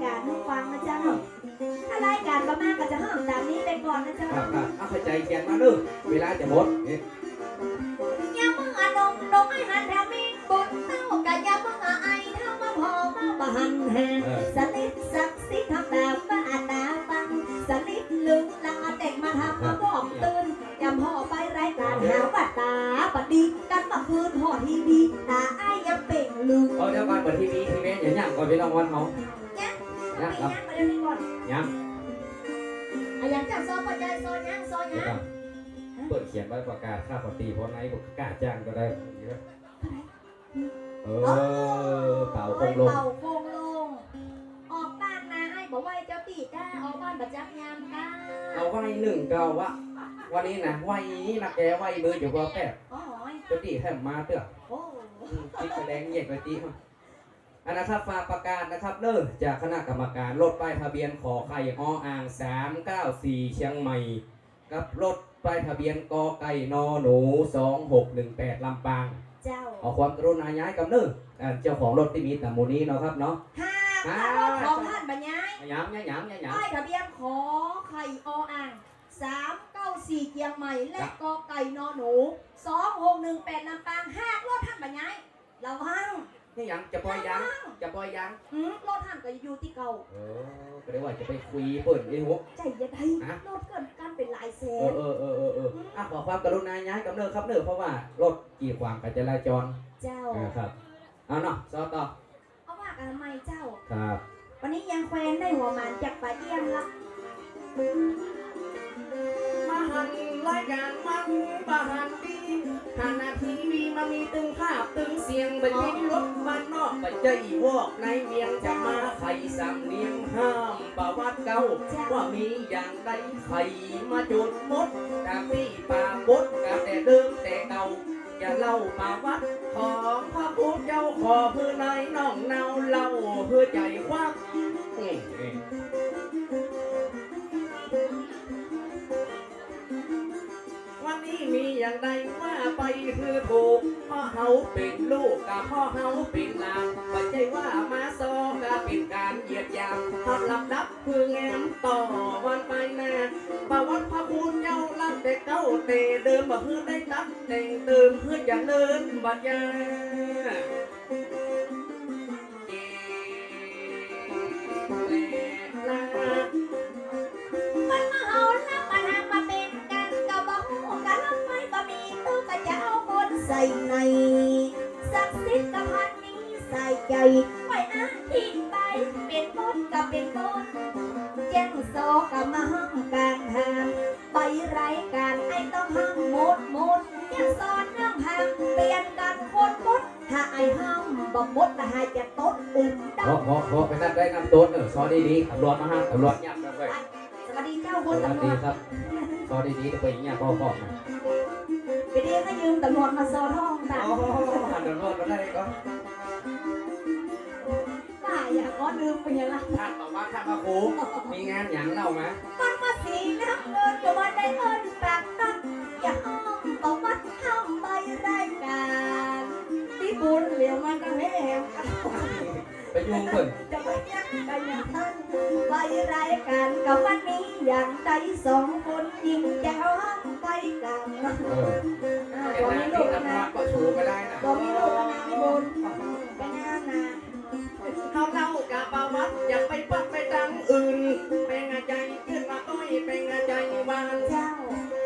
การให้ฟังนะเจ้าถ้ารายการประมาณก็จะห้ามตามนี้ไปก่อนนะเจ้าครับเอาเข้าใจแกนมาเด้อเวลาจะหมดยามึงอะนงไอ้หันแถวมีบุญเต้ากะยามึงอะไอ้เท่ามาพอมาบหันแหงสลิดสักสิทำดาวมาอาตาฟังสลิดลึงลังอาเด็กมาทำมาบอกตื่นยำห่อไปรายการหาบัตตาบัดดีกันมาคืนห่อทีวีตาไอ้ยังเป่งลืมเดี๋ยวก่อนเปิดทีวีอย่าหยั่งก่อนพี่น้องวันเขายังครับมาเดี๋ยวนี้ก่อนยังยังจะโซ่ปัจจัยโซ่ยังเปิดเขียนไว้ประกาศค่าปฏิเพราะไหนบอกกล้าจ้างก็ได้เป่าคงลงออกบ้านนาไอ้บอกว่าเจ้าตีก้าออกบ้านประจักษ์ยามก้าเอาไว้หนึ่งเก้าวะวันนี้นะไว้นักแกไว้เบอร์อยู่ก็แค่จะตีแถมมาเถอะคิดแสดงเหยียดไปตีอันนะครับฝากประกาศนะครับเลิกจากคณะกรรมการรถป้ายทะเบียนขอไข่ออ่าง394เชียงใหม่กับรถป้ายทะเบียนกอไก่นอหนู2618ลำปางเอาความกรุณาย้ายกับเลิกเจ้าของรถที่มีตามมูนี้เนาะครับเนาะรถของท่านบรรยายย้ำป้ายทะเบียนขอไข่ออ่าง394เชียงใหม่และกอไก่นอหนู2618ลำปาง5รถท่านบรรยายระวังนี่ยังจะปล่อยยังรถท่านก็อยู่ที่เก่าก็ได้ว่าจะไปคุยเปิดไอ้หัวใจเย็นให้รถเกินกันเป็นหลายแสนขอความกรุณาย้ายกับเนิร์ครับเนิร์เพราะว่ารถกีดขวางการจราจรเจ้าครับเอาเนาะต่อเอาว่ากันทำไมเจ้าครับวันนี้ยังแควนได้หัวหมานจากป่าเยี่ยมละมาหันรายการมันมาหันดีหันนาทีวีมามีตึงภาพตึงเสียงไปที่รถบ้านนอกไปใจวอกในเมียงจะมาไข่สามเนียงห้ามประวัติเก่าว่ามีอย่างใดไข่มาจุดมดจากที่ป่าบดกับแต่เดิมแต่เก่าอย่าเล่าประวัติของพระพุทธเจ้าขอเพื่อนายน้องเนาเล่าเพื่อใจควักวันนี้มีอย่างใดว่าไปคือถูกพ่อเฮาเป็นลูกกับพ่อเฮาเป็นหลานไม่ใช่ว่ามาซอก็เป็นการเหยียดหยามทอดลำดับคือแงมต่อวันไปหน้าประวัติพระคุณเจ้าลักแต่เก้าเตเดิมมาเพื่อได้ตัดแต่งเติมเพื่ออย่าเลินบัดยาใส่ในสักสิทธิ์กับพันนี้ใส่ใจไม่อ้างทิ้งไปเป็นต้นกับเป็นต้นแจ้งโซกับมาห้องกลางทางไปรายการไอ้ต้องห้องหมดยังสอนเรื่องทางเปลี่ยนกันคนมดถ้าไอ้ห้องบอกมดละหายจะต้นอุ่มดำพอไปนั่นได้นำต้นซอดีตำรวจมาห้ามตำรวจยับเลยสวัสดีเจ้าคุณตำรวจครับซอดีไปอย่างเงี้ยพ่อไปเรียกให้ยืมตำรวจมาซอท่องค่ะหันตำรวจมาได้ก็ป้าอยากก็ลืมไปยังไงท่านบอกว่าท่านมาครูมีงานอย่างเล่าไหมมันมาสีน้ำเงินอยู่มาได้เงินปากตั้งอย่าห้องบอกว่าห้ามไปรายการที่บุญเหลียวมันก็แห้งไปยุ่งเพิ่นจะไปยังกันอย่างนั้นไปรายการกับวันนี้อย่างใจสองคนยิงแจ้วห้ามไปกันตัวมีลูกนะก็ชูก็ได้นะตัวมีลูกนะพี่บุญไปงานนะเขาเล่ากับประวัติอย่าไปปักไปดังอื่นเป็นงานใจขึ้นมาต้อยเป็นงานใจวานเจ้า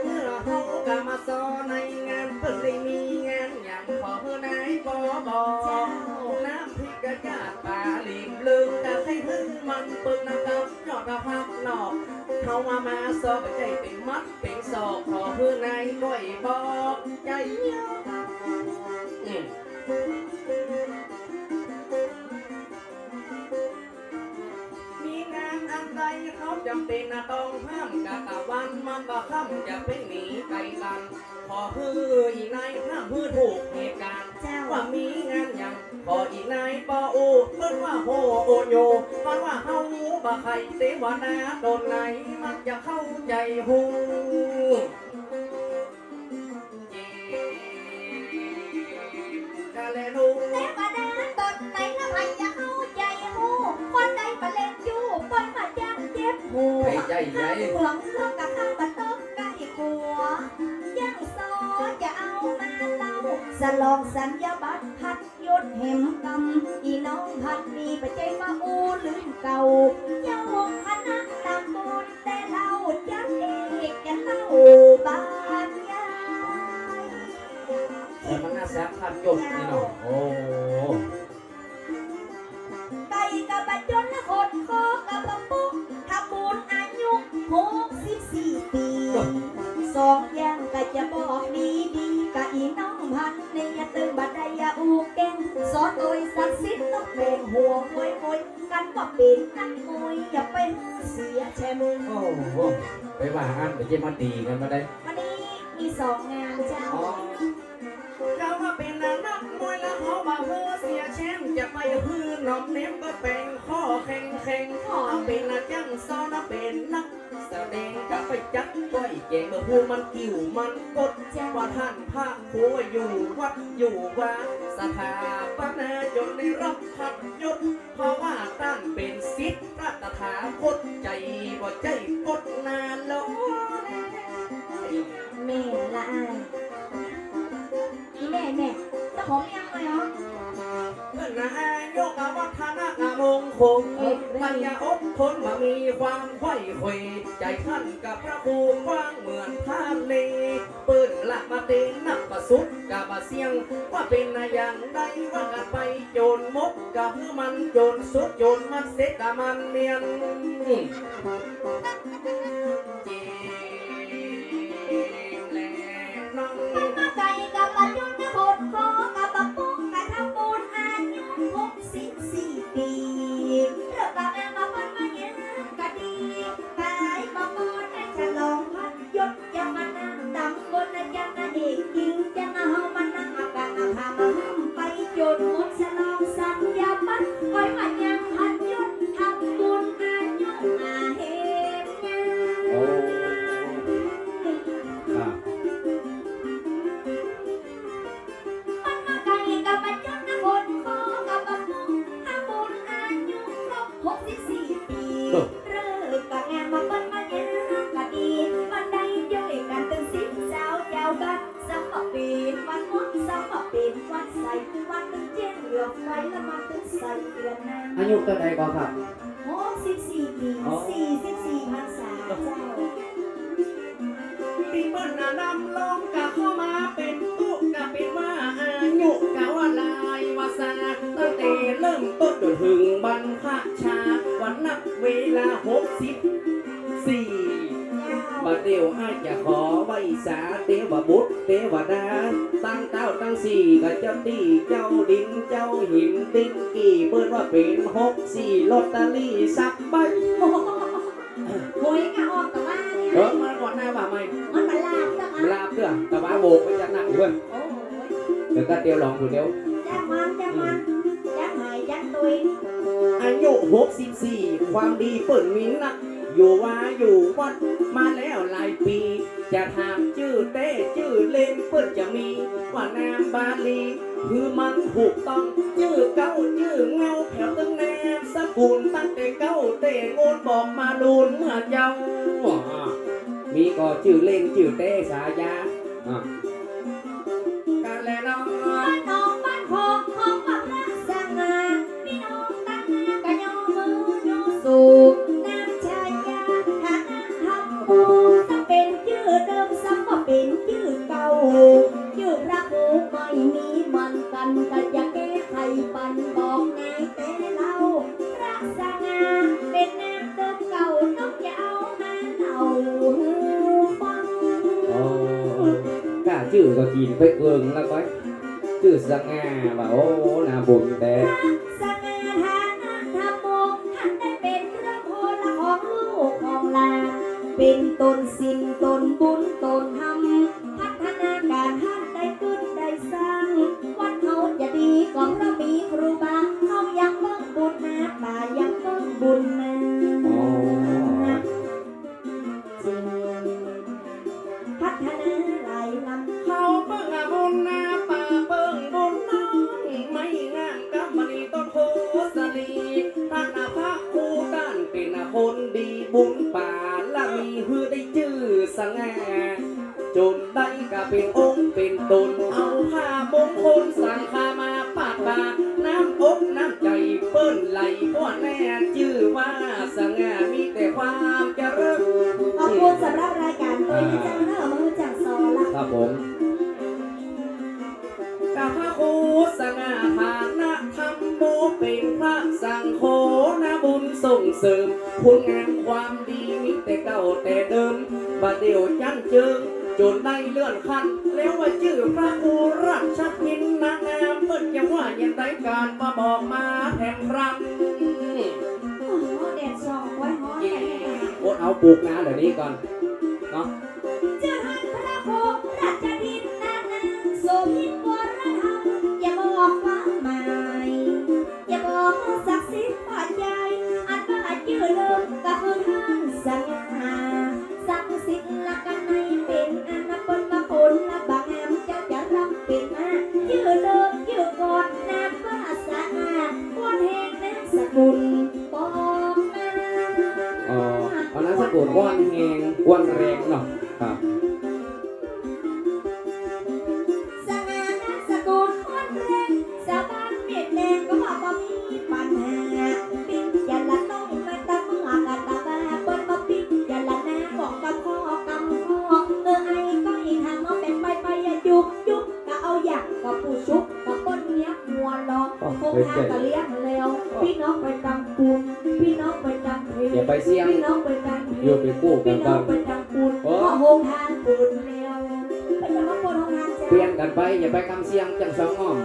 เมื่อเขากับมาซอในงานเพิ่งได้มีงานอย่างขอเพื่อนายบอบอน้ำพริกกระยาดปลาลิมลืมแต่ให้พื้นมันเปิดน้ำดำยอดระพักนอกเขามาซอไปใจเป็นมัดเป็นศอกขอเพื่อนายก้อยบอกใจเยอะมีงานอันใดเขาจำเป็นต้องห้ามกะตะวันมันบ่ค่ำจะเป็นหนีไกลกันขอเพื่ออีนายห้ามเพื่อถูกเหตุการณ์ว่ามีงานอย่างขออีนายปอโอเพิ่นว่าโฮโอโยเพราะว่าเฮาบ่ใครเสวนาโดนไหนมันจะเข้าใจฮูกะเลนูเสวนาตนไหนละใครจะเข้าใจฮูคนใดมาเล่นอยู่ ใหญ่ใหญ่ หวงเลิกกับข้าวบัดต้มไก่ขัวยังโซจะเอามาเล่าสลองสัญญาบัตรพัดยศเหมกำอีน้องพันมีปัจจัยมาอูลืมเก่าเจ้าวงคณะตำบุญแต่เล่าจักเอกจะเล่าบ้านยาย แต่มันน่าแซ่บพันยกนี่เนาะโอ้ ไก่กับบัดยนต์ละคนคอกับบัปุ๊กทำบุญอายุ64 ปีสองอย่างก็จะบอกดีดีกับอีน้องพันเนี่ยตึงบัดใดยาอูเก่งสอนโดยศักดิ์สิทธิ์ต้องแบ่งหัวมวยมวยกันว่าเป็นนักมวยอย่าไปเสียแชมป์ โอ้โหไปว่าอันเดี๋ยวจะมาตีกันมาได้ วันนี้มี2 งานเจ้า เราว่าเป็นนักมวยแล้วเขาบ่าเพื่อเสียแชมป์จะไปพื้นนอกเน้มก็เป็นข้อแข่งเอาเป็นนักจังซ้อนเป็นนักแสดงกับไปจัดก้อยเก่งเมื่อพูมันกิ่วมันกดว่าท่านพระโคอยู่วัดอยู่ว่าสถาปนาจนในรับพัดยศเพราะว่าท่านเป็นศิษย์รัตถาคตใจบ่ใจกดนานแล้ว แม่ละอายอีแม่เจ้าของยังไงเหรอ เพื่อนนายกวัฒนมงคลปัญญาอบทนมามีความไขว้เขวใจท่านกับพระภูมิว่างเหมือนท่านเลปืนละมาเตนนักประสุดกับเสียงว่าเป็นอย่างใดว่ากันไปโจรมกกับมันโจรสุดโจรมันเสกกับมันเมียนมาไก่กับบัดยนต์โคตรคอกับบักปุ๊กกับทำบุญอายุ64 ปีเลิกกับแม่มาพันมาเย็นก็ดีกายมาปอนให้ฉลองพันยศอย่ามานั่งดำบนนะจังนะเอกจริงจังนะเฮามานั่งอาการอาคามาห้ามไปจนหมดฉลองสัญญาบัตรคอยมายังพันยศทำบุญอายุอาเฮมงาน โอ้ครับ มันมาไกลกับบัดยนต์คนคอกับบักปุ๊กทำบุญอายุครบ64 ปีเริ่มกับงานมาเปิ้นมาเย็นก็ดีวันใดย่อยกันตึง10 สาวเจ้ากันสัมมาเป็นวันมดสัมมาเป็นวันใสวันตึงเจียนเหลือไฟแล้วมาตึงใสเดือนนั้น อายุเท่าใดก่อนครับ 64 ปี44 พรรษาเจ้า ปีเปิ้ลนำลงกับเข้ามาเป็นตุกกับเป็นว่าอายุกะว่าลายวาสนาตั้งแต่เริ่มต้นจนถึงบรรพชาวันนับเวลา64บัดเดียวอาจจะขอไว้สาเทวบุตรเทวดาตั้งเต้าตั้งสี่กับเจ้าตีเจ้าดินเจ้าหินติ๊กกี่เปิ้ลว่าเป็น64ลอตเตอรี่สักใบ โวยกะออกแต่ว่าเนี่ย มาก่อนหน้าว่าไหม มันมาลาบจัง ลาบเด้อแต่ว่าโบกไปจากนั่งอยู่เพื่อน โอ้โห เดี๋ยวก็เตียวลองอยู่เดียว จ้างมันจ้างหายจ้างตุย อายุ64ความดีเปิ่นมีนักอยู่ว่าอยู่วัดมาแล้วหลายปี จะถามชื่อเต้ชื่อเล่นเปิ่นจะมีว่านามบาลีคือมันถูกต้องชื่อเก้าชื่อเงาแถวตั้งแนมสกุลตั้งแต่เก้าเต้โงนบอกมาดูนเมื่อเจ้ามีก็ชื่อเล่นชื่อเต้สายาการแลน้อง บ้านน้องบ้านของบักรักสง่าพี่น้องตั้งหน้ากะยอมือยอสู่น้ำชายาหาทำบูจะเป็นชื่อเดิมซ้ำก็เป็นชื่อเก่าชื่อพระภูไม่มีมันกันแต่อย่าแก้ไขปันบอกนายแต่เล่ารักสง่าเป็นน้ำเดิมเก่าต้องอย่าเอามาเล่าฟัง โอ้กล้าชื่อก็กินไปเกิงแล้วก็ชื่อสง่าว่าโอ้น่าบุญแต่ สง่าฐานะธรรมโมท่านได้เป็นพระโพละของลูกของหลานเป็นตนศีลตนบุญตนธรรมพัฒนาการท่านได้ขึ้นได้สร้างวัดเขาจะดีก็เพราะมีครูบาเขายังเบิ่งบุญนะป่ายังเบิ่งบุญนะ อ๋อ จริงพัฒนาหลายลำ เขาเบิ่งบุญนาป่าเบิ่งบุญน้องไม่งามกับมณีต้นโพสลีท่านพระครูด้านเป็นคนดีบ บุญป่าละมีฮือได้ชื่อสง่าจนได้ก็เป็นองค์เป็นตนเอาผ้ามงคลสังฆามาปาดบาน้ำอกน้ำใจเปิ้นไหลพ่อแน่ชื่อว่าสง่ามีแต่ความเจริญ ขอบคุณสำหรับรายการตัวนี้จังเนอร์มือจากซอละ ครับผมกาพระโคสง่าฐานะธรรมโมเป็นพระสังโฆนะบุญส่งเสริมคุณงามความดีมีแต่เก่าแต่เดิมบัดเดียวยันเจิงจนได้เลื่อนขั้นแล้วว่าชื่อพระอุรัชพินนางงามเปิดจะว่ายังได้การมาบอกมาแทนรัง โอ้โหเด็ดซองไว้ฮ้อนแต่ไม่ได้ โอ๊ตเอาปลูกนะเดี๋ยวนี้ก่อนเนาะ เจ้าหันพระโคราชดินนานางโสภิตวรธรรมอย่าบอกความหมายอย่าบอกศักดิ์สิทธิ์ปอดใหญ่อันว่าชื่อเดิมก็คือท่านสง่าศักดิ์สิทธิ์ละกันในเป็นอันนับเป็นมาผลและบางงามเจ้าจะรับเป็นมาชื่อเดิมชื่อก่อนนามว่าสง่าคนแห่งนามสกุลบอกมา อ๋อวันนั้นสกุลก้อนแหงก้อนแรงเนาะครับ สง่านามสกุลคนแรงสาบานเม็ดแดงก็บอกว่ามีปัญหาปิ้งอย่าละต้องมาตะเมื่อกันตะบ้าเปิ้นมาปิ้งอย่าละนาบอกกับพ่อกำพ่อไอ้ก็อีทางเอาเป็นไปอย่ายุบก็เอาอยากกับผู้ชุบกับเปิ้นเนี้ยมัวรอพวกทางก็เลี้ยงแล้วพี่น้องไปดังปูนพี่น้องไปดังเพล อย่าไปเสี่ยง พี่น้องไปดังเพล อยู่ไปกู้กั พี่ น น้ กั อง น ไปดังปูนพ่อโฮงทานปูนแล้วไปจะมาปูนโฮงทาน เปลี่ย จ้าน กันไปอย่าไปคำเสียงจังสองอ้อม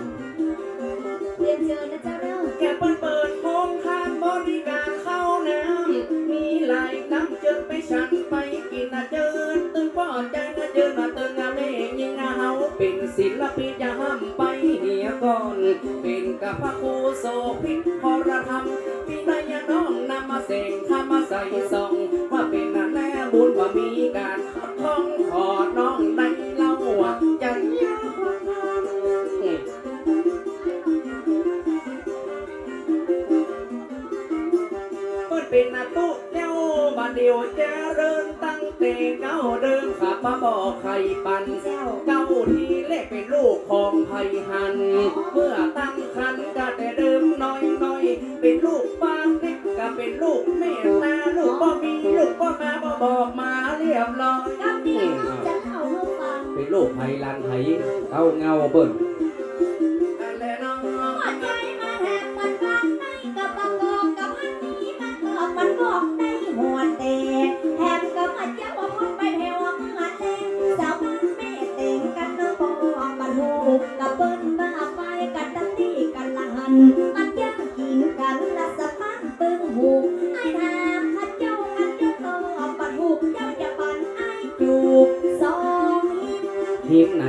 เรียนเชิญนะเจ้าเด้อ แกเปิดโคมทานบริการเข้าน้ำมีหลายน้ำเจิญไปฉันไปกินนะเจิญตึงป้อใจนะเจิญมาตึงนะแม่ยิงนะเฮาเป็นศิลปินอย่าห้ามไปเหียก่อนเป็นกับพระครูโสภิตพรธรรมพี่นายน้องนำมาเสงทำมาใส่ซองว่าเป็นน่ะแน่บุญว่ามีการขับท่องขอน้องได้เล่าว่าจะยาก เปิดเป็นนาตุเจ้าบันเดียวเจริญตั้งแต่เก้าเดิมขับมาบอกใครปัน เจ้า เก้าทีเล็กเป็นลูกของไผ่หัน เมื่อตั้งคันก็แต่เดิมน้อยเป็นลูกป้าเล็กก็เป็นลูกแม่ตาลูกบ่มีลูกบ่มาบ่บอกมาเรียบร้อย กับเดียวน้องจะเล่าให้ฟัง เป็นลูกไผ่ลันไผ่เก้าเงาเปิ้นอะไรน้อง หัวใจมาแทบมันบ้านในกับประกอบกับอันนี้มันเกิดมันบอกในหัวแตกแถมกับมันเจ้าว่าพ้นไปแถวเมื่อแตกสาวบ้านแม่แต่งกันเนื้อบอกมันหูกับเปิ้นมาไปกันดังนี้กันละหันมันย่างกินกันละสะพานปึงหูไอ้ถามข้าเจ้ากันเจ้าตอบปันหูเจ้าจะปันไอ้จูบสองหิม ทีมไหน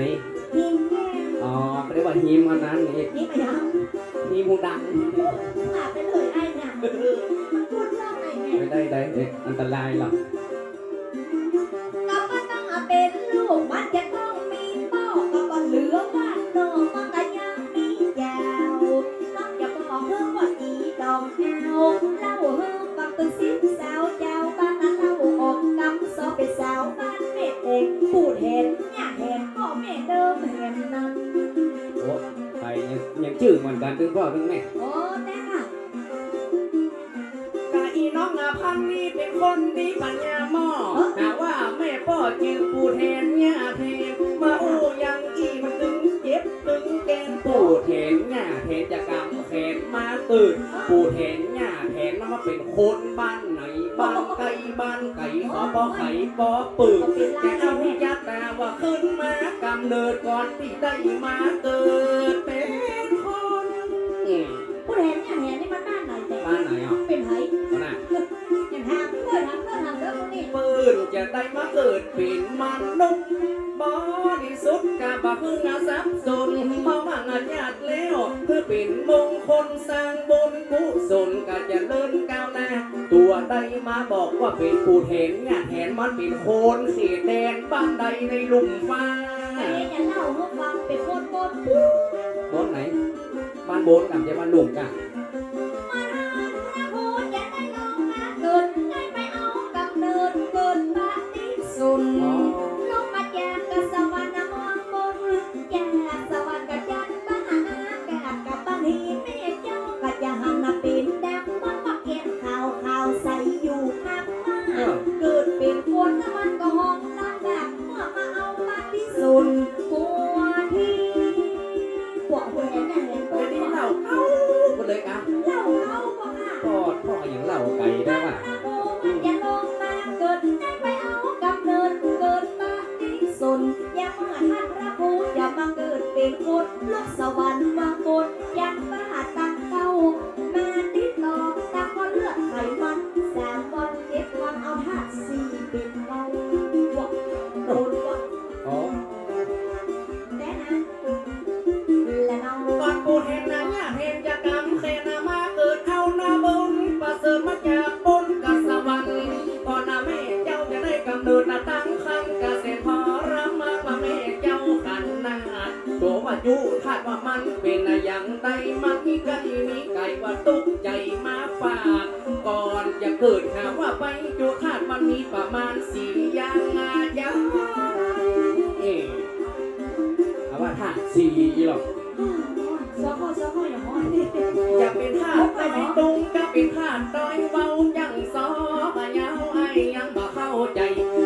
หิมแย่ อ๋อเรียกว่าทีมอันนั้นนี่ นี่ไปยัง ทีมหูดัง มาไปเลยไอ้น่ะมันพูดเรื่องไหนเนี่ย ไม่ได้เอ๊ะอันตรายหรอก ก็บ่ต้องเอาเป็นลูกมันจะต้องมีพ่อก็บ่เหลือบ้านนอกมันก็ยังมียาวน้องอย่าบอกเพิ่งว่าอีดอกเอาเล่าเพิ่งฟังตึงสิบสาวเจ้าบ้านนั้นเล่าออกกำสอบเป็นสาวบ้านเม็ดเองพูดเห็นอยากเห็นพ่อแม่เดิมเห็นนั้น โอ้ไผ่ยังชื่อเหมือนกันถึงพ่อถึงแม่ โอ้แต่ค่ะ กะอีน้องอาพันนี่เป็นคนดีปัญญาหม้อหาว่าแม่พ่อจือปูแทนย่าแทนมาอู้ยังอีมันตึงเจ็บตึงแกนปูแทนย่าแทนจะกำแขนมาตื่นปูแทนย่าแทนมาเป็นคนบ้านไหนบ้านไก่บ้านไก่ขอปอไข่ปอปึกจะเอายัดตาว่าขึ้นมากำเนิดก่อนที่ได้มาเกิดเป็นคนพูดเห็นอยากเห็นนี่มันบ้านไหนแต่ บ้านไหนอ่ะ เป็นไผ ก็น่ะ อย่างทางเพื่อทำเรื่องพวกนี้ ปืนจะได้มาเกิดเป็นมนุษย์บริสุทธิ์กะบะพึ่งอาทรัพย์สนเพราะว่าอาญาติแล้วเพื่อเป็นมงคลสร้างบุญกุศลกะจะเลิ่นก้าวหน้าตัวใดมาบอกว่าเป็นผู้เห็นเนี่ยเห็นมันเป็นโคนเขตแดนบ้านใดในหลุมฟ้า แต่เนี่ยอย่าเล่าให้ฟังเป็นโคตรโคตร บนไหนบ้านโบนกับจะบ้านหลุมกัน มาทำพระพูดอย่าได้ลองมาเกิดได้ไปเอาก พ่ออย่างเล่าไก่ได้ป่ะ อย่าลงมาเกิดได้ไปเอากำเนิดเกิดมาที่สนอย่ามาท่านพระภูอย่ามาเกิดเป็นคนลูกสวรรค์มากดอย่ามาตั้งเก้ามาติดต่อตั้งก็เลือดไขมัน3 วัน7 วันเอาธาตุ4เป็นเบาบอกโดนบอก อ๋อ แต่นะและน้อง ก่อนกูเห็นนะเนี่ยเห็นจะกรรมเคนามาเกิดเข้าหน้าบุญประเสริฐมาจากบุญกับสวรรค์ก่อนหน้าแม่เจ้าจะได้กำเนิดนะตั้งคันเกษตรพอรำมาแม่เจ้ากันนาตัวว่าจูคาดว่ามันเป็นอย่างใดมันมีไก่ว่าตุกใจมาฝากก่อนจะเกิดหาว่าไปจูคาดมันมีประมาณ4อย่างอาญาเอาว่าท่า4หรอก ซอข้ออย่างน้อย อย่าเป็นทาสไปตุงก็เป็นทาสดอยเบายังซอปะยาวไอ้ยังบ่เข้าใจ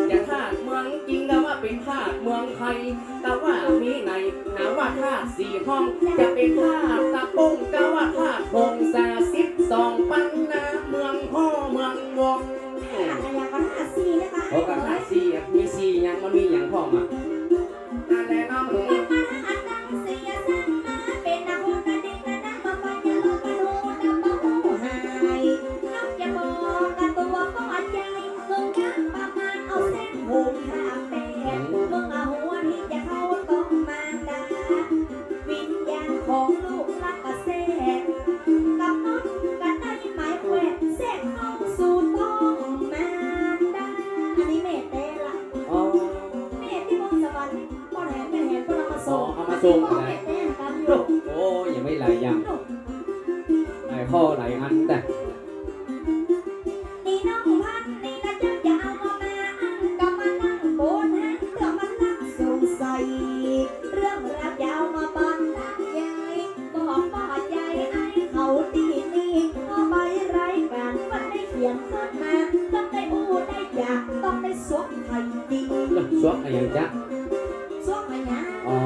อย่าทาสเมืองจริงก็ว่าเป็นทาสเมืองไทยแต่ว่ามีไหนหาว่าทาส4 ห้องจะเป็นทาสตะปุ้งก็ว่าทาส12 ปันนาเมืองพ่อเมืองวง อะไรอย่างก็ธาตุ4นะคะ เพราะกับทาส4มี4ยังมันมีอย่างพ่อมานั่นแหละน้อง ของลูกรักกระแสกับน้องกันได้หมายแขวนแสกน้องสู่ต้องมาได้อันนี้แม่เต้ละ อ๋อ แม่ที่มองสวรรค์พ่อแหนแม่แหนพ่อมาส่ง เอามาส่ง พ่อ อะไร แม่เต้กันอยู่ โอ้ยังไม่หลายอย่างหลายข้อหลายอันแต่ นี่น้องพันนี่นะเจ้าอย่าเอามาอันก็มานั่งโบนฮะเรื่องมันนั่งสงสัยเรื่องราวอยาวมาบ้านนักใหญ่บอกพ่อใหญ่ไอ้เขาตีนี่เอาใบรายการมันได้เขียนขึ้นมาต้องได้อู้ได้อยากต้องได้สวมไทยดี สวมอะไรอย่างจ๊ะ สวมอะไรนะ อ๋อ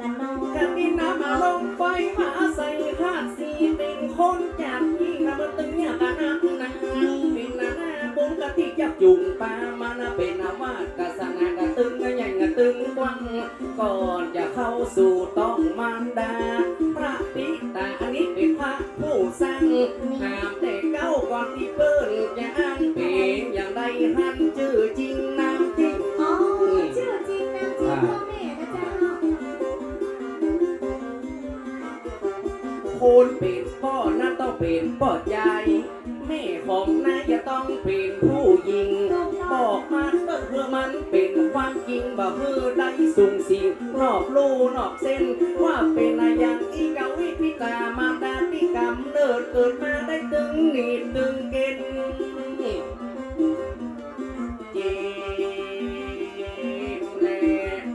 ละน้อง กันดินน้ำมาลงไฟมาใส่ธาตุ4เป็นคนจากยิ่งนะมันตึงเนี่ยกันนะเป็นนาหน้าบุ้งกะทิจับจุงปลามานะเป็นนามากะสนากะตึงกะใหญ่กะตึงกวังก่อนจะเข้าสู่ต้องมารดาพระปิตาอันนี้เป็นพระผู้สร้างห้ามแต่เก้าก่อนที่เปิ้ลจะอ้างเป็นอย่างใดหันชื่อจริงนามจริง อ๋อชื่อจริงนามจริงพ่อแม่นะเจ้า คนเป็นพ่อนั้นต้องเป็นพ่อใหญ่แม่ของนายจะต้องเป็นผู้หญิงบอกมันก็คือมันเป็นความจริงบ่คือได้สูงสิ่งนอกลู่นอกเส้นว่าเป็นอะไรอย่างอีกาวิพิตามารดาที่กำเนิดเกิดมาได้ตึงหนีบตึงเกณฑ์เจแล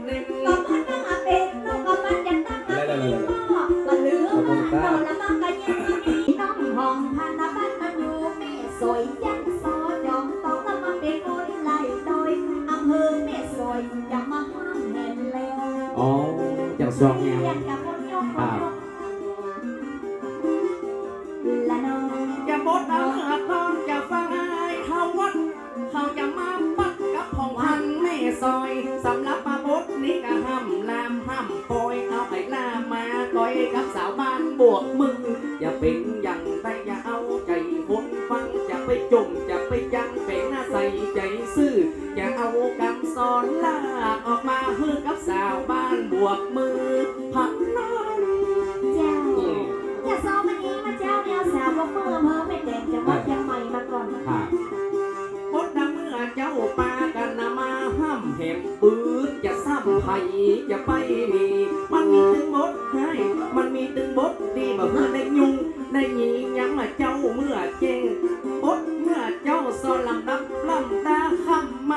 เล่น ก็มันตั้งอาเป็นน้องก็มันจะตั้งอาเป็นพ่อก็เหลือมาต่อละมันก็ยังมีน้องห้องพันธบัตรมันอยู่แม่สวยยังซอจอมต้องละมันเป็นคนไล่ดอยอำเภอแม่สวยจะมาห้ามเห็นแล้ว อ๋อจากสองแนว เรียนกับคนยกละน้อง อย่าบดเอาเมื่อตอนจะฟังไอ้เขาวัดเขาจะมาปักกับของพันแม่ซอยสำหรับมาบดนี้ก็ห้ำลามห้ำปอยเอาไอ้ลามมาต่อยกับสาวบ้านบวกมืออย่าเป็นอย่างไรอย่าเอาใจคนฟังจะไปจมจะไปยังเป็นหน้าใส่ใจซื่ออย่าเอาคำสอนลากออกมาเพื่อกับสาวบ้านบวกมือพักน้อง เจ้าอย่าซ้อมมันนี้มาเจ้าแนวสาวพวกเมื่อไม่แดงจะวัดยังใหม่มาก่อน มดดำเมื่อเจ้าปากันนามาห้ำแหมปืนจะซ้ำไผ่จะไปมีมันมีตึงมดให้มันมีตึงมดดีแบบเมื่อได้ยุงได้ยิงยังมาเจ้าเมื่อเจงมดเมื่อเจ้าซอนลำดับลำดาข้ำ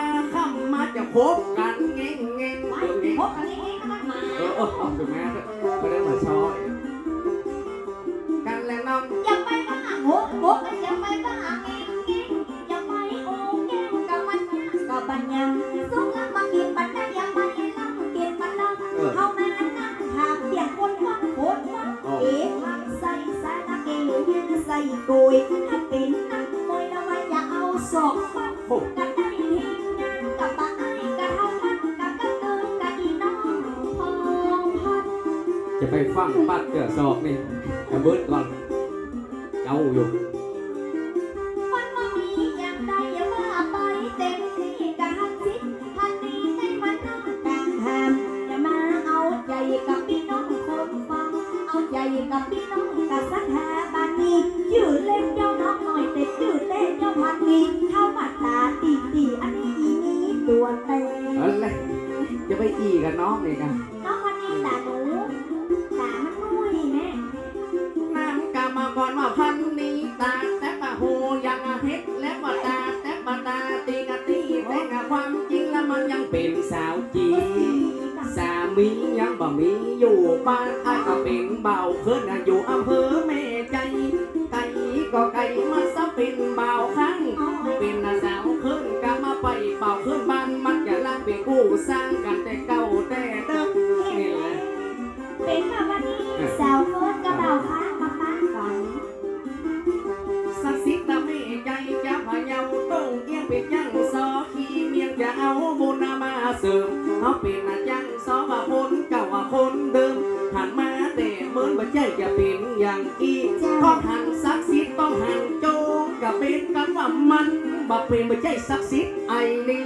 มาจะพบกันเง่งเง่ง ไปพบกันเองมันมา ถึงแม้ไม่ได้มาช้อยกันแล้วน้อง อย่าไปบ้าโหอย่าไปบ้าเองอย่าไปโอ้แก้วกับมันก็บัญญัติสุขมากินบันไดอย่าไปนั่งกินบันไดเข้ามานั่งหาเสียงคนฟังโคตรฟังเอ๋ทางใส่ สาตะเกียยืนใส่กุยถ้าเป็นนักมวยแล้วว่าอย่าเอาศอกฟันกันได้ทีงานกับป้าไอ้กับเท่ามันกับกระเกินกับอีน้องพองพัน จะไปฟังปัดเกือศอกนี่จะเบิดก่อนเจ้าอยู่ มันว่ามีอย่างใดอย่าว่าไปเต็มที่การคิดพันนี้ให้มันนอนกลางหามอย่ามาเอาใจกับพี่น้องคนฟังเอาใจกับพี่น้องกับสถาบันนี้ชื่อเล่นเจ้าน้องหน่อยแต่ชื่อเล่นเจ้าพันนี้เข้ามาตาตีตีอันนี้อีนี้ตัวเต็ อะไรจะไปอีกับน้องเลยกัน น้องพันนี้ตาหนูตามันนุ่ยแม่ น้ำกามาก่อนว่าพันนี้ตาแต่ปะหูยังเฮ็ดและว่าตาแต่ปะตาตีกะตีแต่กะความจริงแล้วมันยังเป็นสาวจีสามียังบ่มีอยู่บ้านอ้ายก็เป็นเบาขึ้นอยู่อำเภอแม่ใจไก่ก็ไก่มาซะเป็นเบาครั้งเป็นสาวขึ้นก็มาไปเบาขึ้นบ้านมันจะรักเป็นคู่สร้างกันแต่เก่าแต่เดิมนี่แหละ เป็นมาวันนี้สาวเกินกระเบาค้างมาป้าก่อน สักสิบตะเมใจจะพะเยาต้องเอียงเป็นยังซอขี้เมียงจะเอาบุญมาเสริมเขาเป็นยังซอว่าคนเก่าว่าคนเดิมหันมาแต่เหมือนว่าใจจะเป็นอย่างอีก็หันสักสิบต้องหันโจงก็เป็นกันว่ามันบ่เป็นว่าใจสักสิบไอ้นี่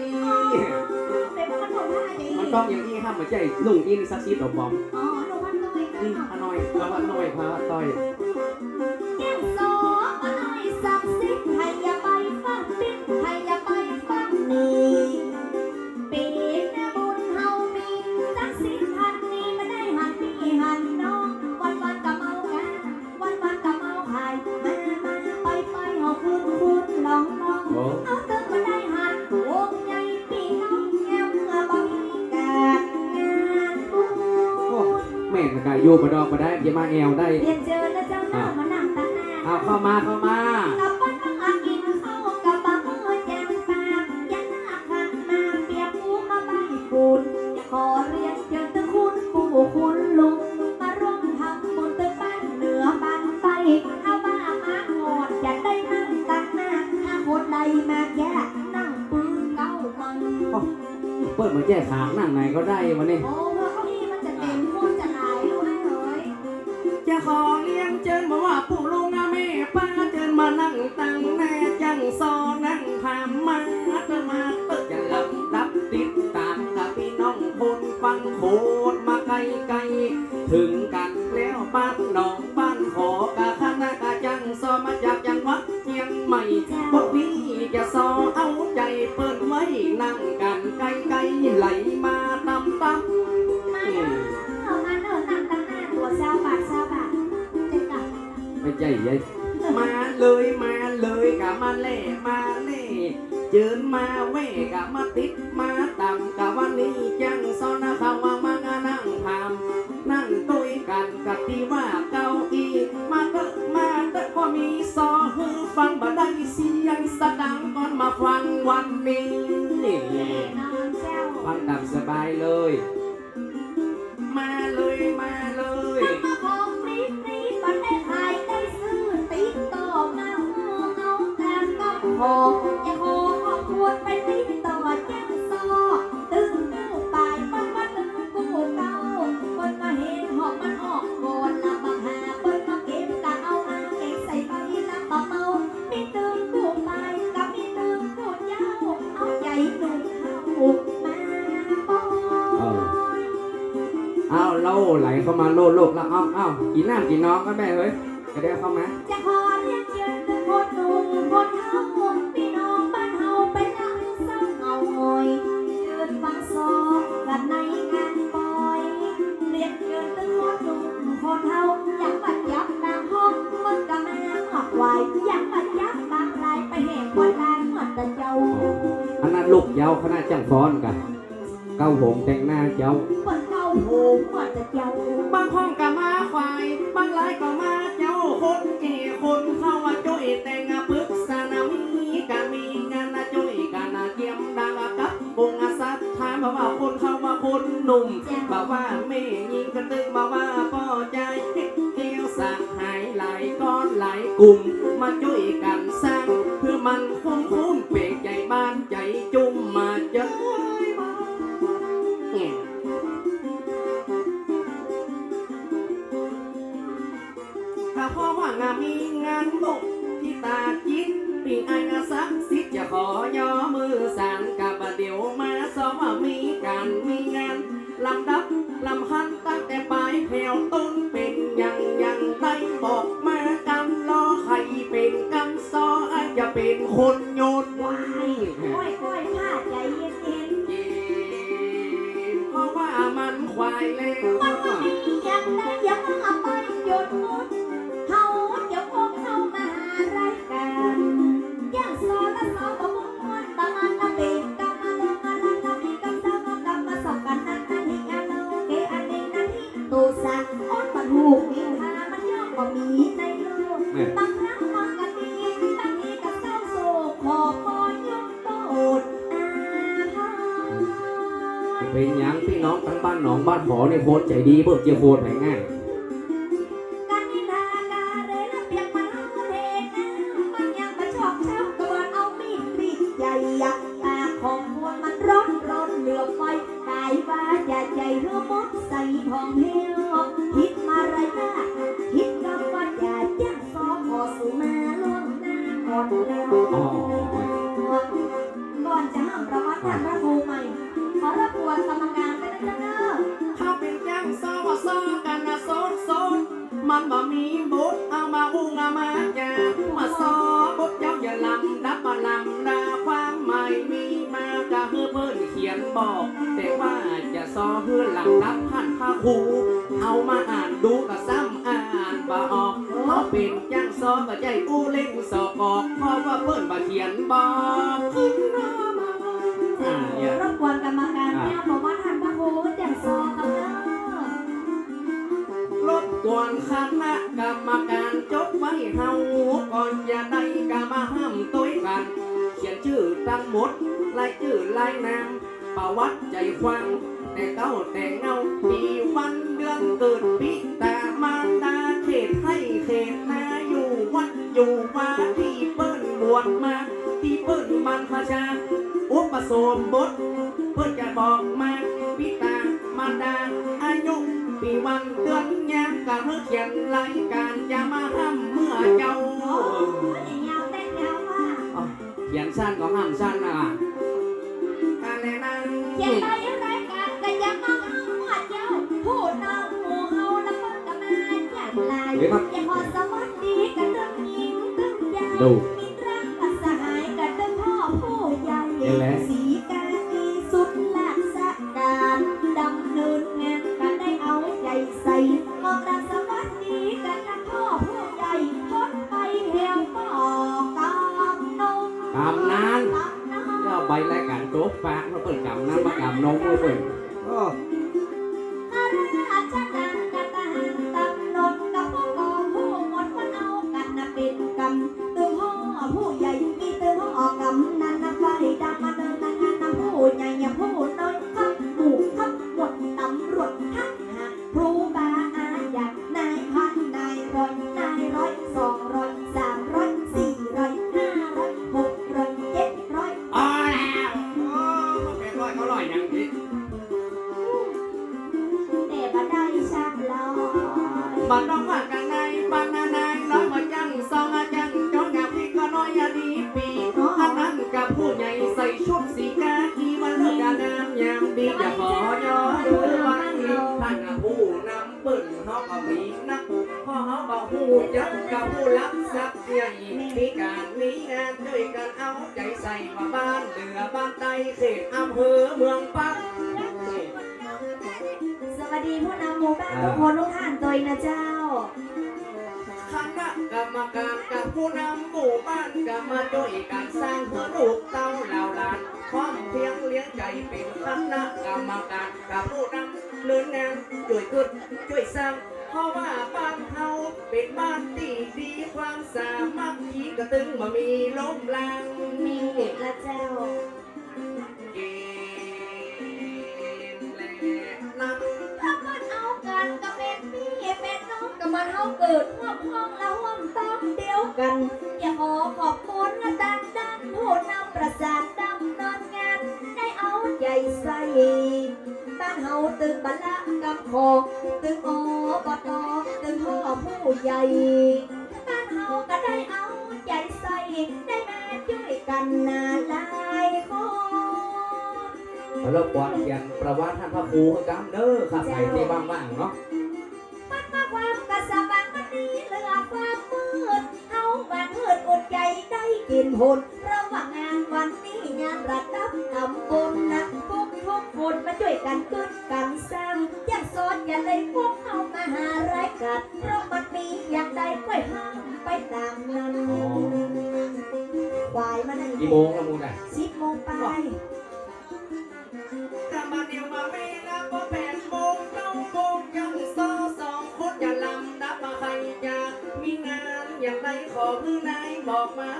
เป็นขนมผ้าดี มันต้องอย่างนี้ห้ามมาใจลุงอินซักซีดอกบอม อ๋อหนูวันตัวเอง นี่ ก็ ฮานอยแล้วฮานอยพาต้อย แก้มโซมาหน่อยสักสิให้อย่าไปฟังปิดให้อย่าไปฟังนี่ปีนบุญเฮามีสักสิพันนี้ไม่ได้หันพี่หันน้องวันวันก็เมางานวันวันก็เมาหายมาไปเฮาคุณลอง โอ้ เอาตึกมาได้หันวงใหญ่พี่น้องแก้วเมื่อบ่มีการงานบุญ แม่นกายโยกระดอกมาได้อย่ามาแอวได้ เรียนเจอแล้วเจ้าหน้ามานั่งตั้งหน้า เอาเข้ามาเข้ามา กับปั้นตั้งอากินข้าวกับปลาเมื่อแจงปากยันหน้าขันมาเปียกหูมาใบปูนขอเรียนเชิญตึกคุณปู่คุณลุงมาร่วมทำบุญตึกบ้านเหนือบ้านไปถ้าว่ามาหอดจะได้นั่งตั้งหน้าถ้าคนใดมาแย่นั่งปืนเก้ามัน เปิดมาแจ้ขางนั่งไหนก็ได้วันนี้ โอ้ว่าเก้าอี้มันจะเต็มคนจะหลายรู้ไหมเอ๋ย จะขอเลี้ยงเจิญมาว่าปู่ลุงอาแม่ป้าเจิญมานั่งตั้งแน่จังซอนั่งพามมาเติมาเติจะลำดับติดตามกับพี่น้องคนฟังโคตรมาไกลไกลถึงกันแล้วบ้านหนองบ้านขอกะคณะกะจังซอมาจากจังหวัดเชียงใหม่พวกนี้จะซอเอาใจเปิดไว้นั่งกันไกลไกลไหลมาตำตำ มาเด้อมาเด้อนั่งตั้งหน้าตัวซาวบาทเจ๊กับ ไม่ใจยัย มาเลยกะมาเล่มาเล่เจิญมาเว่กะมาติดมาต่ำกะวันนี้จังซอนะเขามางานั่งทำนั่งตุยกันกับที่ว่าเก้าอี้มาเตอะพอมีซอหูฟังบ่ได้เสียงสะดังก่อนมาฟังวันนี้ น้องเจ้า ฟังตามสบายเลย มาเลย มาของฟรีบันได้ขายได้ซื้อติ๊กต่อมาเอาการกับของอย่าขอขอบคุณไปติ๊กต่อแจ้งซอตึงกู้ปลายมันมาตึงกู้เก่าคนมาเห็นหอบมันออกก่อนละบังหาคนมาเก็บกะเอามาเก็บใส่ใบละปะเมามีตึงกู้ปลายกับมีตึงกู้เจ้าเอาใจหนุ่มเข้ามาปอย เอาเล่าไหลเข้ามาโลดโลกแล้วเอากินน้ำกินน้องก็แม่เฮ้ยก็ได้เข้ามา จะขอเรียกเชิญทุกคนหนุ่มคนเฮาพี่น้องบ้านเฮาไปนั่งเศร้าเงาหอยยืนฟังซอกันในงานปอยเรียกเชิญทุกคนหนุ่มคนเฮาอยากบัดยับนางห้องมันก็มาหอกไว้อยากบัดยับบางรายไปแห่งวันลานเหมือนแต่เจ้า อันนั้นลูกเยาคณะจังฟ้อนกันเก้าผมแต่งหน้าเจ้า เหมือนเก่าโหเหมือนแต่เจ้า บางห้องก็มาควายบางหลายก็มาเจ้าคนเก่คนเข้าว่าจ้อยแต่งปึกษานามีการมีงานจ้อยการเกี่ยมดังกับวงสัตถามว่าคนเข้าว่าคนหนุ่มบอกว่าแม่ยิงกระตึงบอกว่าพ่อใจเกี่ยวสักหายไหล ลุ่มมาช่วยกันสร้างเพื่อมันคุ้มเปกใจบ้านใจจุ่มมาเจอถ้าพ่อว่างานมีงานบุกที่ตาจิตปีไอ้นาสักสิทธิ์จะขอย่อมือสานกับเดี๋ยวมาสอบว่ามีการมีงานลำดับลำหันตั้งแต่ปลายแถวต้นเป็นยังได้บอกมากันรอใครเป็นกันซออาจจะเป็นคนโยนไว้ ค่อยผ้าใจเย็น เพราะว่ามันควายเล่น ๆมันว่ามีอย่างใดอย่ามาไปหยุดมุดเขาจะพกเข้ามารายการอย่างสอนและสอนบ่ม่วนตามันละเป็นกรรมลงมาละมีกรรมสร้างกรรมมาสอบกันนั่นนี่อันโอเคอันนี้นั่นนี่ตูสักอ้อนมันหูมีหามันย่อมบ่มีในโลกบางครั้งมันก็ดีบางทีก็เศร้าโศกขอพอยกโทษอาภัย เป็นหยังพี่น้องทั้งบ้านหนองบ้านหอในโคตรใจดีเบิกเจียโคตรง่าย กันนิทากาเรละเปียกมันเอาเทนะมันยังมาชอบเช้ากระบอนเอามีดกรีดใหญ่ยักตาของมวลมันร้อนเหลือบไฟกายว่าอย่าใจเรือมดใส่ห้องเฮลคิดมาไรนะคิดกับว่าอย่าแจ้งซอขอสู่มาล่วงหน้าก่อนแล้ว ๆอ๋อ ก่อนจะห้ามระมัดท่านพระครูใหม่ขอรบกวนกรรมการไปนะเจ้า ถ้าเป็นยังซอว่าซอกันนะโซดมันบ่มีบทเอามาอุ้งเอามาแจกมาซอบทเจ้าอย่าลำดับมาลำดาความหมายมีมากะเพื่อเพิ่นเขียนบอก แต่ว่าจะซอเพื่อลำดับท่านพระครูเอามาอ่านดูก็ซ้ำอ่านบ่ออกเขาเป็นยังซอก็ใจอู้เล่งสอบออกเพราะว่าเพิ่นมาเขียนบอกขึ้นมาเนี่ย รบกวนกรรมการเนี่ยบอกว่าท่านพระครูแจ้งซอกันเด้อ รบกวนคณะกรรมการจดไว้เฮาก่อนอย่าได้กามาห้ามตัวกัน เขียนชื่อทั้งหมดรายชื่อรายนามประวัติใจฟังแต่เก้าแต่เงาปีวันเดือนเกิดปีตามารดาเขตให้เขตนาอยู่วัดอยู่ว่าที่เปิ้นบวชมาที่เปิ้นบรรพชาอุปสมบทเพื่อจะบอกมาพิตามารดาอายุปีวันเดือนยามกะเพื่อเขียนรายการจะมาห้ามเมื่อเจ้า โอ้ยยาวเต้นยาวว่า เขียนสั้นก็ห้ามสั้นนะการแนะน เขียนไปรายการก็ยังมาเอาว่าเจ้าผู้นำหมู่เฮาแล้วก็กมาอย่างไรอย่าขอสวัสดีกันเรื่องหญิงเรื่องใหญ่มีรักกับสหายกันเรื่องพ่อผู้ใหญ่สีกากีสุดหลักสะการดำเนินงานกันได้เอาใจใส่มองรักสวัสดีกันนะพ่อผู้ใหญ่พ้นไปเหี่ยวก็กำนง ำกำนานก็ใบรายการโต๊ะฝากมาเปิดกำนานมากำนงเลยเปิดก็ อาราชการกันทหารตำรวจกับพวกกองผู้หมดคนเอากันนะเป็นกำตึงห่อผู้ใหญ่มีตึงห่อกำนันนะไฟดำมาเดินงานนะผู้ใหญ่อย่าผู้น้อยทับหมู่ทับหมดตำรวจทักหาครูบาอาญานายพันนายร้อยนายร้อย200 300 400 500 600 700 อ๋อแล้วโอ้มาเป็นร้อยเขาร้อยอย่างนี้ แต่บันไดชักลอย บัดน้องว่ากันนายบ้านนายน้อยมาจังซองอาจังจองอยากพี่ก็น้อยอย่าดีปีอันนั้นกับผู้ใหญ่ใส่ชุดสีกากีวันเลิกงามยามดีอย่าขอย่อดูวันนี้ท่านผู้นำเปิ่นเขาก็มีนักพ่อเขาก็ผู้ยักกับผู้รับทรัพย์ใหญ่มีการมีงานด้วยกันเอาใจใส่มาบ้านเหนือบ้านใต้เขตอำเภอเมืองปัก สวัสดีผู้นำหมู่บ้านทุกคนทุกท่านตัวเองนะเจ้า คณะกรรมการกับผู้นำหมู่บ้านก็มาด้วยการสร้างเพื่อลูกเต้าเหล่าหลานความเพียงเลี้ยงใจเป็นคณะกรรมการกับผู้นำเลื่อนงานช่วยขึ้นช่วยสร้างเพราะว่าบ้านเฮาเป็นบ้านที่ดีความสามัคคีกระตึงมามีล้มลาง มีเด็กละเจ้า เกมและนำ ถ้ามันเอากันก็เป็นพี่เป็นน้องก็มันเอาเกิดร่วมห้องแล้วร่วมต้องเดียว กันอย่าขอขอบคุณดังผู้นำประสานดำเนินงานได้เอาใจใส่บ้านเฮาตึงบัลละกำคอตึงอบตตึงพ่อผู้ใหญ่บ้านเฮาก็ได้เอาใจใส่ได้มาช่วยกันนาหลายคน รบกวนเขียนประวัติท่านพระครูให้กันเด้อครับใครที่บ้างๆเนาะ มันมาความกระสับมันดีเหลือความมืดเฮาบ้านมืดอดใจได้กินหุ่นเพราะว่างานวันนี้งานระดับตำบลนะทุกคนมาช่วยกันขึ้นกันสร้างอยากสอนอย่าเลยพวกเฮามาหารายการเพราะมันมีอยากได้ไปห้ามไปตามนั้นควายมันนั่น กี่โมงละมูน่ะ 10 โมงไป กำมาเดียวมาไม่นะก็8 โมง9 โมงยัง2 คนอย่าลำดับมาใครอยากมีงานอย่างไรขอคือนายบอกมา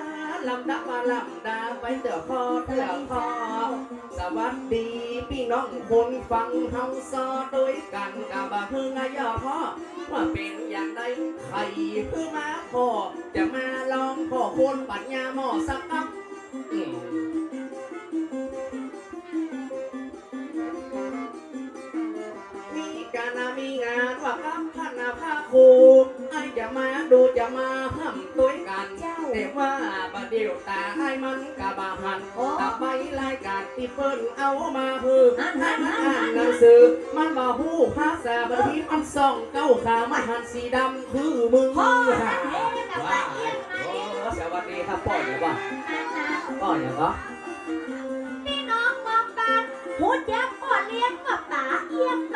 ลำดับมาลำดาไปเตือคอสวัสดีพี่น้องคนฟังเฮาซอด้วยกันกะบะเพิ่งอาย่อพ่อว่าเป็นอย่างไรใครเพิ่งมาพอจะมาลองพ่อคนปัญญาหมอสักครับมีงานว่ากับท่านพระครูไอ้จะมาดูจะมาห้ำตัวกันแต่ว่าบะเดียวตาให้มันกะบะหันกับใบรายการที่เปิ้นเอามาฮือให้มันอ่านหนังสือมันบ่ฮู้ภาษาบางทีมันส่องเก้าขามันหันสีดำคือมึงว้าสวัสดีครับป้อนเนี่ยป่ะป้อนเนี่ยป่ะ พี่น้องมองกันหูจักก่อนเลี้ยงกับป๋าเอียงส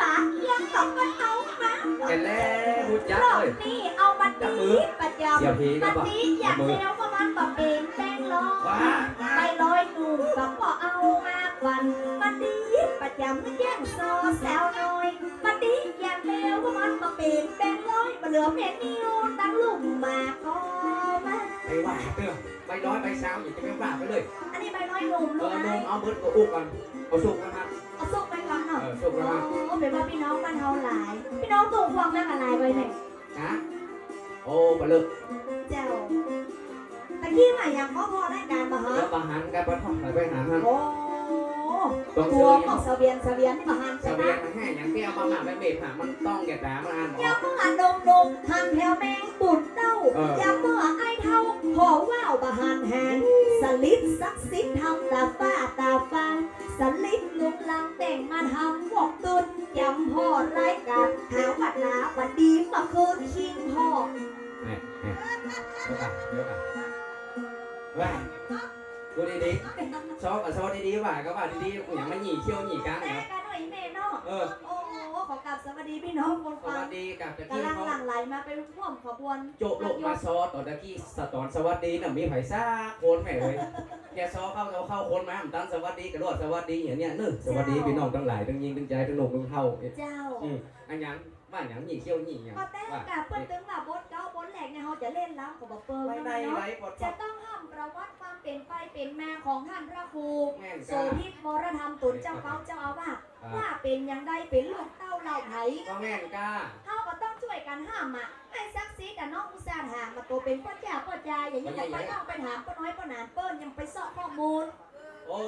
องกันเอามาแกแล้วหูจัก รอบ เลย นี้เอามันดีประจำมันดีอย่างเดียวก็มันก็เป็นแป้งลอยไปลอยหนุ่มก็พอเอามาวันมันดีประจำไม่แย่งโซแซวน้อยมันดีอย่างเดียวก็มันก็เป็นแป้งลอยเหลือเม็ดนิ้วตั้งลุ่มมาก็มาไปว่าเตื้อใบร้อยใบเช้าอย่าจะไปว่าไปเลย อันนี้ใบลอยหนุ่มลูก นมเอาเบิร์ดกับอุกก่อนเอาสุกนะครับ เอาสุกไปก่อนเนาะ สุกนะครับ โอ้เป็นว่าพี่น้องบ้านเฮาหลายพี่น้องตุ่มความนั่งอะไรไว้เนี่ย นะโอ้บลึก เจ้าตะกี้มาอย่างพ่อได้การมาฮะ แล้วบาหันกันไปท่องไปหาท่าน โอ้ตัวของเสบียนที่มาหัน เสบียงมันแห้งอย่างเตี้ยวมาหมาไปเบ็ดหามันต้องแก่ตามันอ่าน ยำมือหันนมหันแถวแมงปุ่นเต้ายำมือไอ้เท่าพอว่าวบะหันแหนสลิดซักซิดทำตาฟ้าตาฟังสลิดลุกลังแต่งมาทำพวกตุนยำพ่อรายการหาวัดลาบัดดีมาคืนคิงพ่อ เนี่ยเดี๋ยวกันว่าดูดีๆชอบกับชอบดีๆว่าก็ว่าดีๆอย่างมันหนีเขี้ยวหนีกลาง แต่ เนี่ย กันหน่อยแม่เนาะโอ้ขอกลับสวัสดีพี่น้องคน ส ฟั วั ง สดีกับตะ กำ กี้ ลัง เขา หลั่งไหลมาเป็นร่วมขบวน โจโลกมาซอตอนตะกี้ตอนสวัสดีน่ะมีไผ่ซ่าโคนแม่เลยแกซอเข้าคนมาผมตั้งสวัสดีกระโดดสวัสดีอย่างเนี้ยนึกสวัสดีพี่น้องทั้งหลายทั้งยิงทั้งใจทั้งหนุ่มทั้งเท่า เจ้า อันยังว่าอย่างหนีเขี้ยวหนีอย่าง พอแต่กับเปิ้ลตึงว่าบทเก้าบทแหลกเนี่ยเขาจะเล่นล้ำของบเปิ้ล ไม่ได้ เนาะ ไรปด จะต้องห้ามประวัติความเป็นไปเป็นมาของท่านพระครู แม่น โส กา ภิตมรธรรมตุนเจ้าเป้าเจ้าอาวาสว่าเป็นยังไงเป็นลูกเต้าเหล่าไหน ก็แม่นกา เขาก็ต้องช่วยกันห้ามอ่ะให้ซักซีแต่น้องอุตส่าห์หามาตัวเป็นพ่อจ่าอย่างนี้ไปต้องไปถามป้าน้อยป้าหนานเปิ้ลยังไปสอบข้อมูล โอ้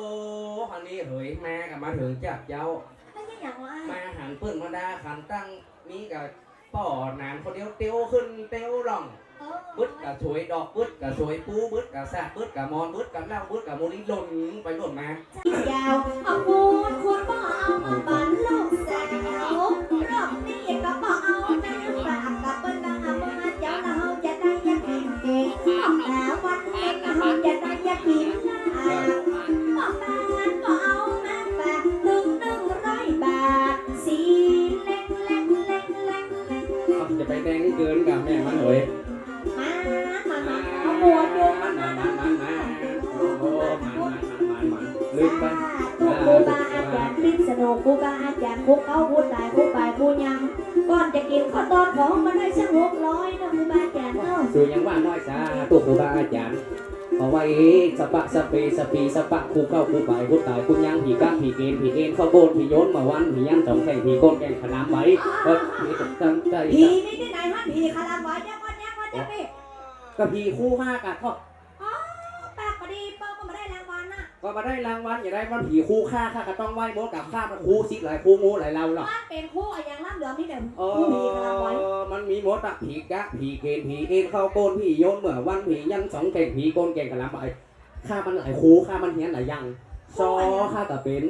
ฮันนี้เฮ้ยแม่กับมาถึงจากเจ้า ไม่ใช่อย่างว่า มาหันเปิ้นมาดาขันตั้งมีกับป่อนานคนเดียวเตี้ยวขึ้นเตี้ยวร่องบึดกับสวยดอกบึดกับสวยปูบึดกับแซ่บึดกับมอนบึดกับเหล้าบึดกับโมลิหล่นไปหล่นมาย าวเอาพูดคุณบ่เอามาบันลูกสาวรอบนี้ก็บ่เอาแม่ฝากกับเปิ้ลบางเอามาเจ้าเราจะได้อยากกินเองแต่วันนี้เราจะได้อยากกินบ่บานบ่เอามาฝาก100 บาทสีเล็กจะไปแดงนี่เกินกับแม่มันเฮ้ย มาเอาหัวโยมมาโอ้ลืมไป ครูบาอาจารย์พิษณุครูบาอาจารย์คุกเขาพูดตายคุกไปพูดยังก่อนจะกินข้าวตอนของมันได้สัก600นะครูบาอาจารย์เนาะ สื่อยังว่าน้อยซาตัวครูบาอาจารย์เอาไว้สปะสเปสปีสปะคู่เข้าคู่ไปคู่ตายคู่ยังผีก้าผีเกณฑ์ผีเกณฑ์เข้าโบนผีโยนมาวันผียังสองแข่งผีโกนแข่งขนามไว้ผีตกตั้งใจ ผีนี่ที่ไหนฮะผีคาราบอยยังวันพี่ ก็ผีคู่ห้ากันก็ อ๋อปากพอดีเปิ้ลก็มาได้รางวัลน่ะ ก็มาได้รางวัลอย่าได้ว่าผีคู่ฆ่าข้าก็ต้องไหว้มดกับข้ามันคู่ซิหลายคู่งูหลายเราหรอก ว่าเป็นคู่อะอย่างล่ำเหลืองนี่เดี๋ยว เอ คู่มีกำลังไว้ มันมีมดอะผีกะผีเกณฑ์ผีเอ็นเข้าโกนผีโยนเหมือนวันผียันสองเก่งผีโกนเก่งกันลำไปข้ามันหลายคู่ข้ามันเฮี้ยนหลายอยังซอข้าก็เป็น